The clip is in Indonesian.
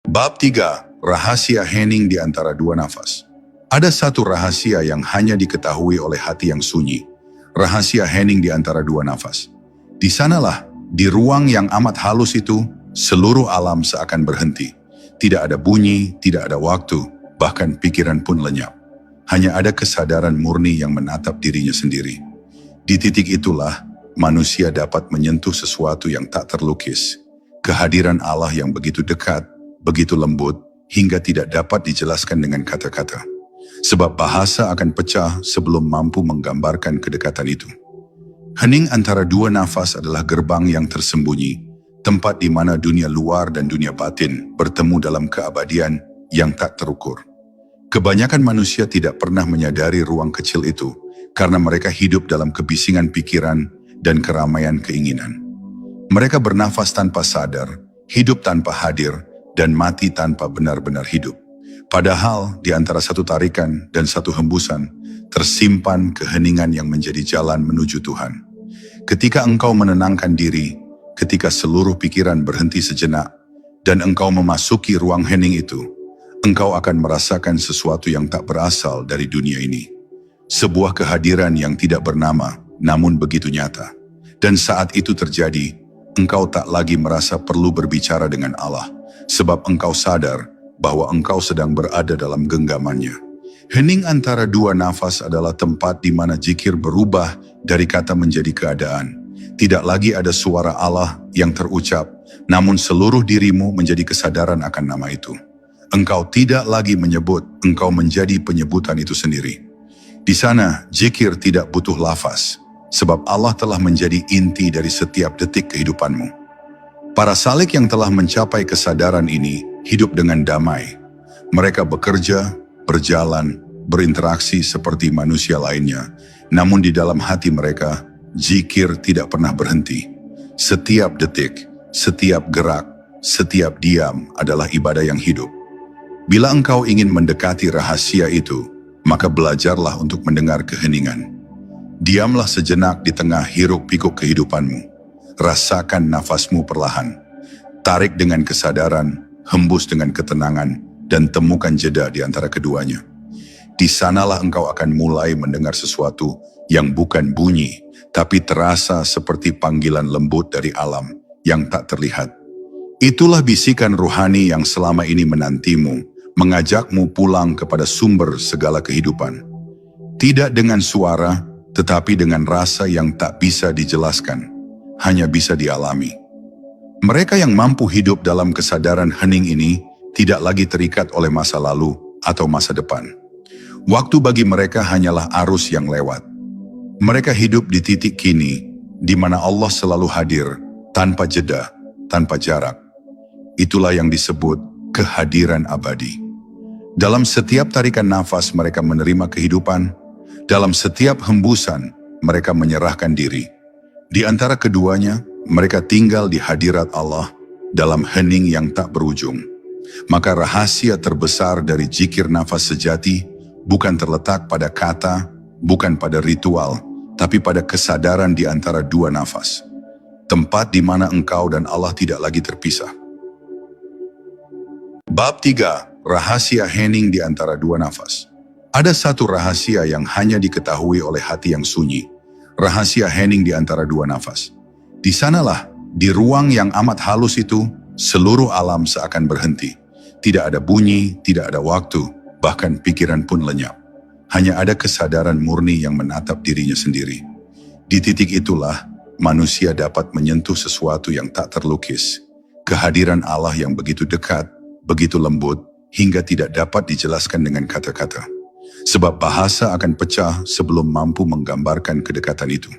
Bab 3. Rahasia hening di antara dua nafas. Ada satu rahasia yang hanya diketahui oleh hati yang sunyi. Rahasia hening di antara dua nafas. Di sanalah, di ruang yang amat halus itu, seluruh alam seakan berhenti. Tidak ada bunyi, tidak ada waktu, bahkan pikiran pun lenyap. Hanya ada kesadaran murni yang menatap dirinya sendiri. Di titik itulah, manusia dapat menyentuh sesuatu yang tak terlukis. Kehadiran Allah yang begitu dekat, begitu lembut, hingga tidak dapat dijelaskan dengan kata-kata. Sebab bahasa akan pecah sebelum mampu menggambarkan kedekatan itu. Hening antara dua nafas adalah gerbang yang tersembunyi, tempat di mana dunia luar dan dunia batin bertemu dalam keabadian yang tak terukur. Kebanyakan manusia tidak pernah menyadari ruang kecil itu, karena mereka hidup dalam kebisingan pikiran dan keramaian keinginan. Mereka bernafas tanpa sadar, hidup tanpa hadir, dan mati tanpa benar-benar hidup. Padahal di antara satu tarikan dan satu hembusan, tersimpan keheningan yang menjadi jalan menuju Tuhan. Ketika engkau menenangkan diri, ketika seluruh pikiran berhenti sejenak, dan engkau memasuki ruang hening itu, engkau akan merasakan sesuatu yang tak berasal dari dunia ini. Sebuah kehadiran yang tidak bernama, namun begitu nyata. Dan saat itu terjadi, engkau tak lagi merasa perlu berbicara dengan Allah, sebab engkau sadar bahwa engkau sedang berada dalam genggamannya. Hening antara dua nafas adalah tempat di mana zikir berubah dari kata menjadi keadaan. Tidak lagi ada suara Allah yang terucap, namun seluruh dirimu menjadi kesadaran akan nama itu. Engkau tidak lagi menyebut, engkau menjadi penyebutan itu sendiri. Di sana, zikir tidak butuh lafaz, sebab Allah telah menjadi inti dari setiap detik kehidupanmu. Para salik yang telah mencapai kesadaran ini hidup dengan damai. Mereka bekerja, berjalan, berinteraksi seperti manusia lainnya. Namun di dalam hati mereka, zikir tidak pernah berhenti. Setiap detik, setiap gerak, setiap diam adalah ibadah yang hidup. Bila engkau ingin mendekati rahasia itu, maka belajarlah untuk mendengar keheningan. Diamlah sejenak di tengah hiruk-pikuk kehidupanmu. Rasakan nafasmu perlahan. Tarik dengan kesadaran, hembus dengan ketenangan, dan temukan jeda di antara keduanya. Di sanalah engkau akan mulai mendengar sesuatu yang bukan bunyi, tapi terasa seperti panggilan lembut dari alam yang tak terlihat. Itulah bisikan ruhani yang selama ini menantimu, mengajakmu pulang kepada sumber segala kehidupan. Tidak dengan suara, tetapi dengan rasa yang tak bisa dijelaskan, hanya bisa dialami. Mereka yang mampu hidup dalam kesadaran hening ini tidak lagi terikat oleh masa lalu atau masa depan. Waktu bagi mereka hanyalah arus yang lewat. Mereka hidup di titik kini, di mana Allah selalu hadir, tanpa jeda, tanpa jarak. Itulah yang disebut kehadiran abadi. Dalam setiap tarikan nafas mereka menerima kehidupan, dalam setiap hembusan mereka menyerahkan diri. Di antara keduanya, mereka tinggal di hadirat Allah dalam hening yang tak berujung. Maka rahasia terbesar dari zikir nafas sejati bukan terletak pada kata, bukan pada ritual, tapi pada kesadaran di antara dua nafas. Tempat di mana engkau dan Allah tidak lagi terpisah. Bab 3. Rahasia hening di antara dua nafas. Ada satu rahasia yang hanya diketahui oleh hati yang sunyi. Rahasia hening di antara dua nafas. Di sanalah, di ruang yang amat halus itu, seluruh alam seakan berhenti. Tidak ada bunyi, tidak ada waktu, bahkan pikiran pun lenyap. Hanya ada kesadaran murni yang menatap dirinya sendiri. Di titik itulah, manusia dapat menyentuh sesuatu yang tak terlukis. Kehadiran Allah yang begitu dekat, begitu lembut, hingga tidak dapat dijelaskan dengan kata-kata. Sebab bahasa akan pecah sebelum mampu menggambarkan kedekatan itu.